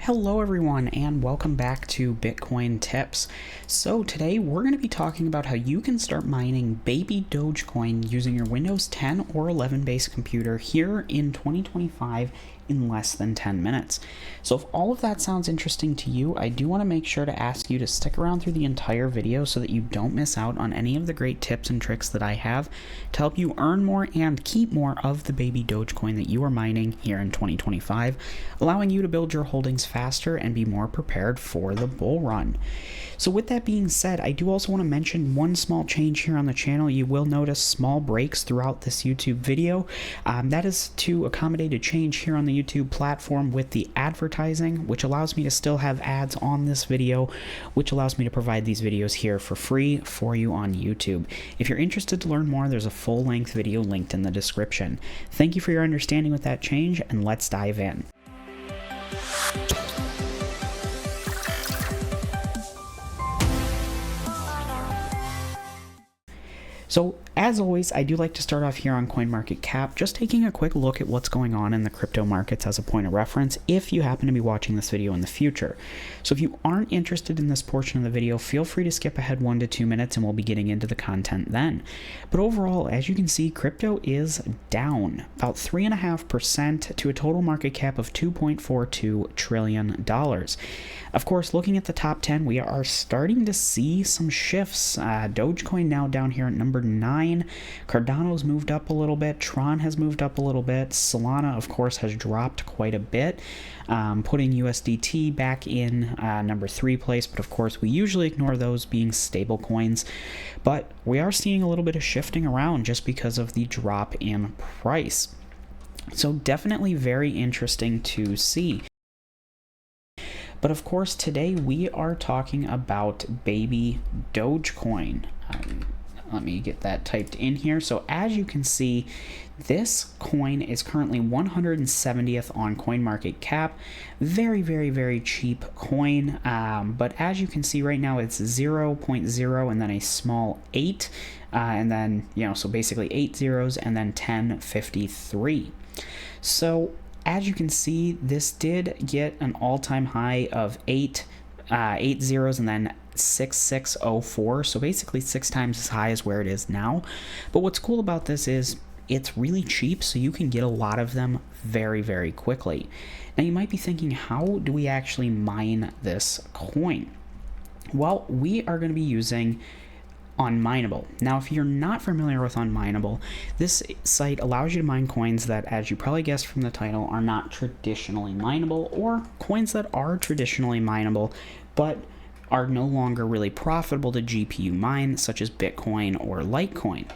Hello everyone and welcome back to Bitcoin Tips. So today we're going to be talking about how you can start mining baby Dogecoin using your Windows 10 or 11 based computer here in 2025 in less than 10 minutes. So if all of that sounds interesting to you, I do want to make sure to ask you to stick around through the entire video so that you don't miss out on any of the great tips and tricks that I have to help you earn more and keep more of the baby Dogecoin that you are mining here in 2025, allowing you to build your holdings faster and be more prepared for the bull run. So with that being said, I do also want to mention one small change here on the channel. You will notice small breaks throughout this YouTube video. That is to accommodate a change here on the YouTube platform with the advertising, which allows me to still have ads on this video, which allows me to provide these videos here for free for you on YouTube. If you're interested to learn more, there's a full-length video linked in the description. Thank you for your understanding with that change, and let's dive in. So as always, I do like to start off here on CoinMarketCap, just taking a quick look at what's going on in the crypto markets as a point of reference if you happen to be watching this video in the future. So if you aren't interested in this portion of the video, feel free to skip ahead 1 to 2 minutes and we'll be getting into the content then. But overall, as you can see, crypto is down about 3.5% to a total market cap of $2.42 trillion. Of course, looking at the top 10, we are starting to see some shifts. Dogecoin now down here at number 9. Cardano's moved up a little bit. Tron has moved up a little bit. Solana, of course, has dropped quite a bit, putting USDT back in number 3 place. But of course, we usually ignore those being stable coins. But we are seeing a little bit of shifting around just because of the drop in price. So definitely very interesting to see. But of course, today we are talking about baby Dogecoin. Let me get that typed in here. So as you can see, this coin is currently 170th on CoinMarketCap. Very, very, very cheap coin. But as you can see right now, it's 0.0 and then a small 8. And then, so basically 8 zeros and then 1053. So as you can see, this did get an all-time high of 8 zeros and then 6604, so basically 6 times as high as where it is now. But what's cool about this is it's really cheap, so you can get a lot of them very, very quickly. Now you might be thinking, how do we actually mine this coin? Well, we are going to be using Unmineable. Now, if you're not familiar with Unmineable, this site allows you to mine coins that, as you probably guessed from the title, are not traditionally mineable, or coins that are traditionally mineable but are no longer really profitable to GPU mine, such as Bitcoin or Litecoin.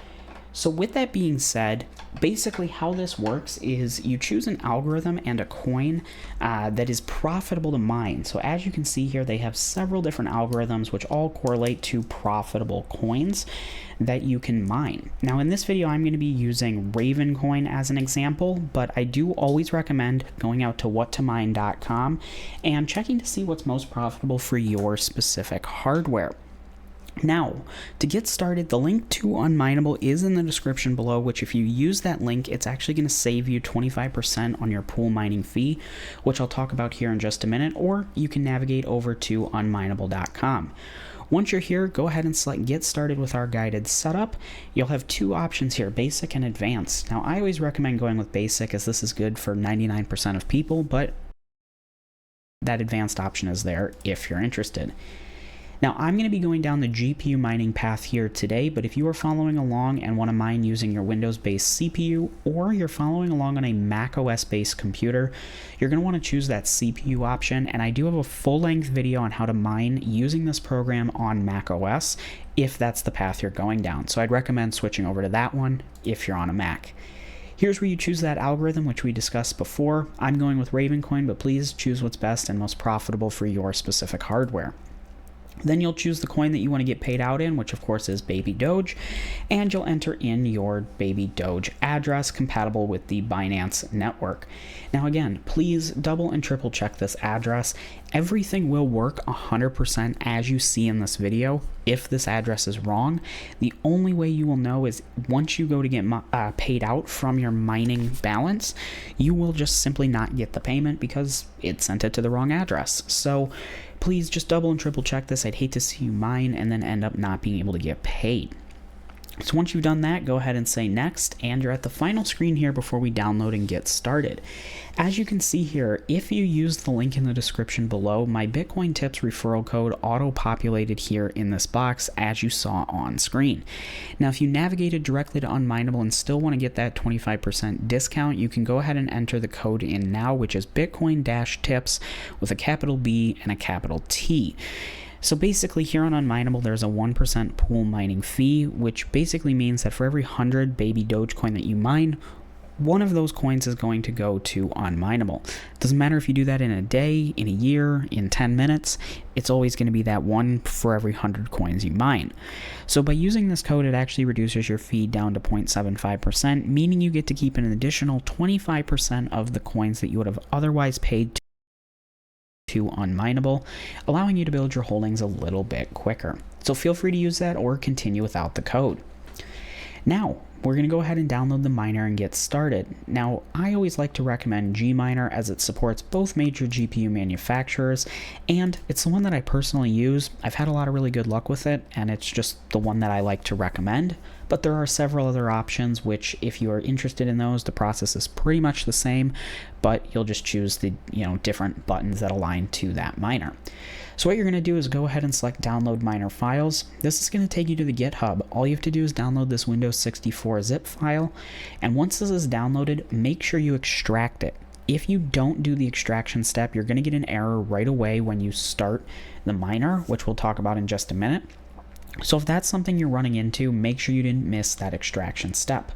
So with that being said, basically how this works is you choose an algorithm and a coin that is profitable to mine. So as you can see here, they have several different algorithms which all correlate to profitable coins that you can mine. Now in this video, I'm going to be using Ravencoin as an example, but I do always recommend going out to whattomine.com and checking to see what's most profitable for your specific hardware. Now, to get started, the link to Unmineable is in the description below, which if you use that link, it's actually going to save you 25% on your pool mining fee, which I'll talk about here in just a minute, or you can navigate over to unmineable.com. Once you're here, go ahead and select Get Started with our guided setup. You'll have 2 options here, Basic and Advanced. Now, I always recommend going with Basic as this is good for 99% of people, but that Advanced option is there if you're interested. Now, I'm going to be going down the GPU mining path here today, but if you are following along and want to mine using your Windows-based CPU, or you're following along on a Mac OS-based computer, you're going to want to choose that CPU option, and I do have a full-length video on how to mine using this program on Mac OS, if that's the path you're going down. So I'd recommend switching over to that one if you're on a Mac. Here's where you choose that algorithm, which we discussed before. I'm going with Ravencoin, but please choose what's best and most profitable for your specific hardware. Then you'll choose the coin that you want to get paid out in, which of course is Baby Doge, and you'll enter in your Baby Doge address compatible with the Binance network. Now again, please double and triple check this address. Everything will work 100% as you see in this video. If this address is wrong, the only way you will know is once you go to get paid out from your mining balance, you will just simply not get the payment because it sent it to the wrong address. So please just double and triple check this. I'd hate to see you mine and then end up not being able to get paid. So once you've done that, go ahead and say next, and you're at the final screen here before we download and get started. As you can see here, if you use the link in the description below, my Bitcoin Tips referral code auto-populated here in this box as you saw on screen. Now, if you navigated directly to Unmineable and still want to get that 25% discount, you can go ahead and enter the code in now, which is Bitcoin-Tips with a capital B and a capital T. So basically here on Unmineable, there's a 1% pool mining fee, which basically means that for every 100 Baby Dogecoin that you mine, one of those coins is going to go to Unmineable. Doesn't matter if you do that in a day, in a year, in 10 minutes, it's always going to be that one for every 100 coins you mine. So by using this code, it actually reduces your fee down to 0.75%, meaning you get to keep an additional 25% of the coins that you would have otherwise paid to Unmineable, allowing you to build your holdings a little bit quicker. So feel free to use that or continue without the code. Now, we're going to go ahead and download the miner and get started. Now, I always like to recommend Gminer as it supports both major GPU manufacturers, and it's the one that I personally use. I've had a lot of really good luck with it, and it's just the one that I like to recommend. But there are several other options, which if you are interested in those, the process is pretty much the same, but you'll just choose the different buttons that align to that miner. So what you're going to do is go ahead and select download miner files. This is going to take you to the GitHub. All you have to do is download this Windows 64 zip file, and once this is downloaded, make sure you extract it. If you don't do the extraction step, you're going to get an error right away when you start the miner, which we'll talk about in just a minute. So if that's something you're running into, make sure you didn't miss that extraction step.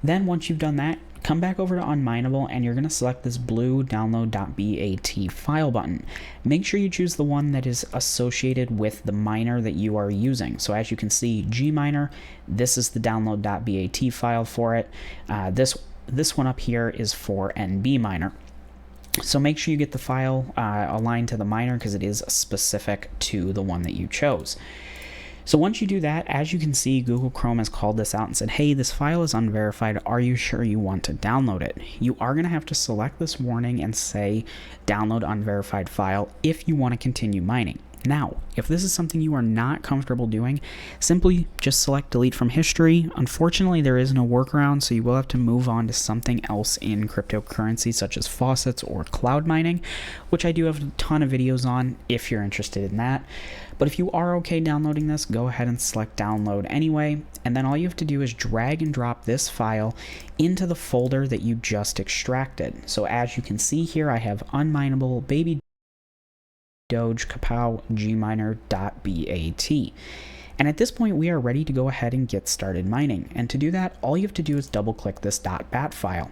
Then once you've done that, come back over to Unmineable and you're going to select this blue download.bat file button. Make sure you choose the one that is associated with the miner that you are using. So as you can see, Gminer, this is the download.bat file for it. This one up here is for NB miner. So make sure you get the file aligned to the miner because it is specific to the one that you chose. So once you do that, as you can see, Google Chrome has called this out and said, hey, this file is unverified. Are you sure you want to download it? You are going to have to select this warning and say download unverified file if you want to continue mining. Now, if this is something you are not comfortable doing, simply just select delete from history. Unfortunately, there is no workaround, so you will have to move on to something else in cryptocurrency, such as faucets or cloud mining, which I do have a ton of videos on if you're interested in that. But if you are okay downloading this, go ahead and select download anyway, and then all you have to do is drag and drop this file into the folder that you just extracted. So as you can see here, I have unmineable baby Doge kapow gminer.bat. And at this point, we are ready to go ahead and get started mining. And to do that, all you have to do is double click this .bat file.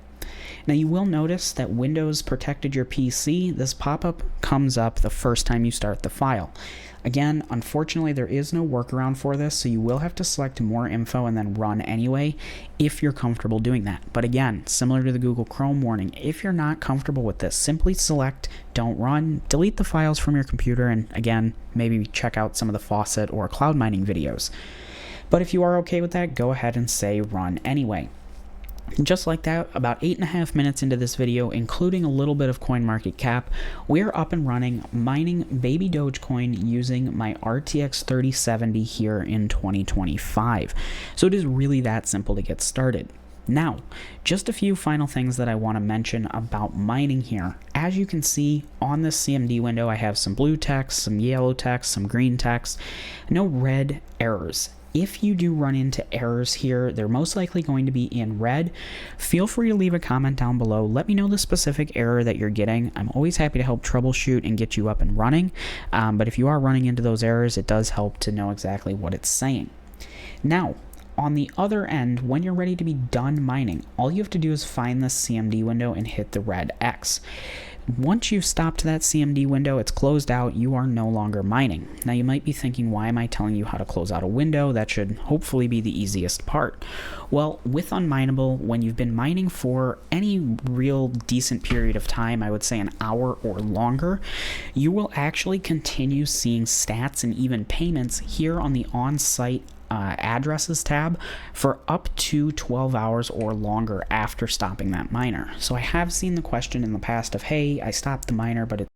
Now you will notice that Windows protected your PC. This pop-up comes up the first time you start the file. Again, unfortunately, there is no workaround for this, so you will have to select more info and then run anyway if you're comfortable doing that. But again, similar to the Google Chrome warning, if you're not comfortable with this, simply select don't run, delete the files from your computer, and again, maybe check out some of the faucet or cloud mining videos. But if you are okay with that, go ahead and say run anyway. And just like that, about 8.5 minutes into this video, including a little bit of CoinMarketCap, we're up and running mining baby Dogecoin using my RTX 3070 here in 2025. So it is really that simple to get started. Now, just a few final things that I want to mention about mining here. As you can see on this CMD window, I have some blue text, some yellow text, some green text, no red errors. If you do run into errors here, they're most likely going to be in red. Feel free to leave a comment down below. Let me know the specific error that you're getting. I'm always happy to help troubleshoot and get you up and running. But if you are running into those errors, it does help to know exactly what it's saying. Now, on the other end, when you're ready to be done mining, all you have to do is find the CMD window and hit the red X. once you've stopped that CMD window, it's closed out, you are no longer mining. Now you might be thinking, why am I telling you how to close out a window? That should hopefully be the easiest part. Well, with Unminable, when you've been mining for any real decent period of time, I would say an hour or longer, you will actually continue seeing stats and even payments here on the on-site addresses tab for up to 12 hours or longer after stopping that miner. So I have seen the question in the past of, hey, I stopped the miner, but it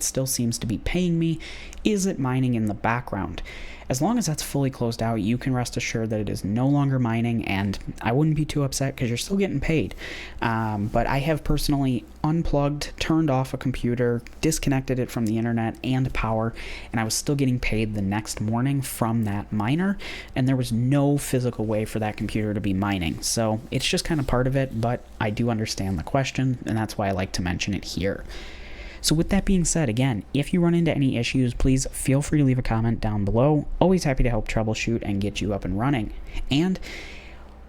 still seems to be paying me. Is it mining in the background? As long as that's fully closed out, you can rest assured that it is no longer mining, and I wouldn't be too upset because you're still getting paid. But I have personally unplugged, turned off a computer, disconnected it from the internet and power, and I was still getting paid the next morning from that miner, and there was no physical way for that computer to be mining. So it's just kind of part of it, but I do understand the question, and that's why I like to mention it here. So with that being said, again, if you run into any issues, please feel free to leave a comment down below. Always happy to help troubleshoot and get you up and running. And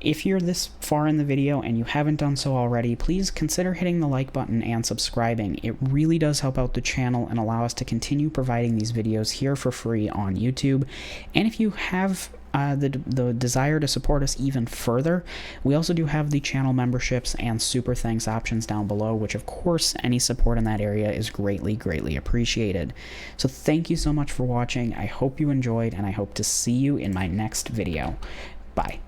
if you're this far in the video and you haven't done so already, please consider hitting the like button and subscribing. It really does help out the channel and allow us to continue providing these videos here for free on YouTube. And if you have the desire to support us even further, we also do have the channel memberships and super thanks options down below, which of course any support in that area is greatly appreciated. So thank you so much for watching. I hope you enjoyed, and I hope to see you in my next video. Bye.